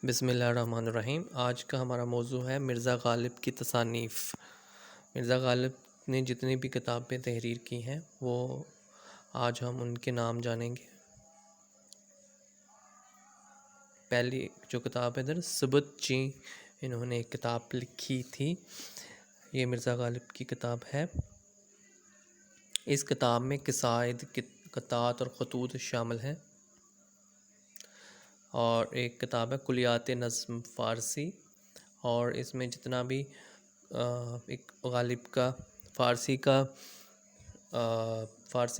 بسم اللہ الرحمن الرحیم۔ آج کا ہمارا موضوع ہے مرزا غالب کی تصانیف۔ مرزا غالب نے جتنی بھی کتابیں تحریر کی ہیں وہ آج ہم ان کے نام جانیں گے۔ پہلی جو کتاب ہے سبت چیں، انہوں نے ایک کتاب لکھی تھی، یہ مرزا غالب کی کتاب ہے۔ اس کتاب میں قصائد، قطعات اور خطوط شامل ہیں، اور ایک کتاب ہے کلیات نظم فارسی، اور اس میں جتنا بھی ایک غالب کا فارسی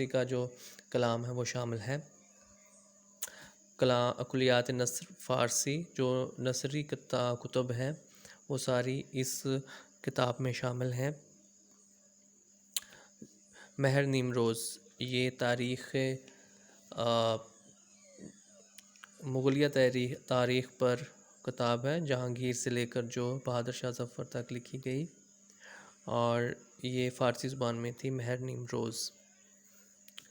کا جو کلام ہے وہ شامل ہے۔ کلیات نثر فارسی جو نثری کتب ہیں وہ ساری اس کتاب میں شامل ہیں۔ مہر نیمروز، یہ تاریخ مغلیہ تاریخ پر کتاب ہے، جہانگیر سے لے کر جو بہادر شاہ ظفر تک لکھی گئی، اور یہ فارسی زبان میں تھی۔ مہر نیمروز۔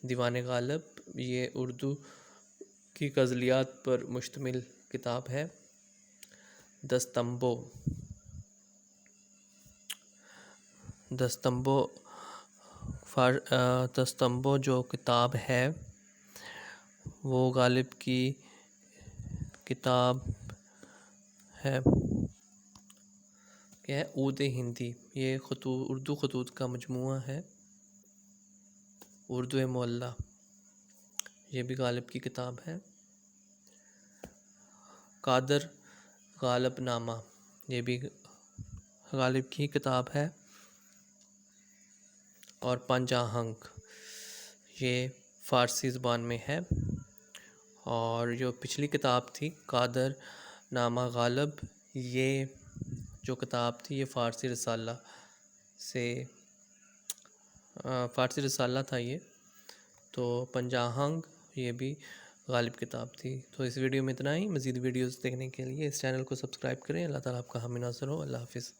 دیوان غالب، یہ اردو کی غزلیات پر مشتمل کتاب ہے۔ دستمبو جو کتاب ہے وہ غالب کی کتاب ہے عود ہندی، یہ اردو خطوط کا مجموعہ ہے۔ اردو معلیٰ، یہ بھی غالب کی کتاب ہے۔ قادر غالب نامہ، یہ بھی غالب کی کتاب ہے۔ اور پنج آہنگ، یہ فارسی زبان میں ہے۔ اور جو پچھلی کتاب تھی قادر نامہ غالب، یہ جو کتاب تھی یہ فارسی رسالہ تھا یہ، تو پنج آہنگ یہ بھی غالب کتاب تھی۔ تو اس ویڈیو میں اتنا ہی۔ مزید ویڈیوز دیکھنے کے لیے اس چینل کو سبسکرائب کریں۔ اللہ تعالیٰ آپ کا حامی ناصر ہو۔ اللہ حافظ۔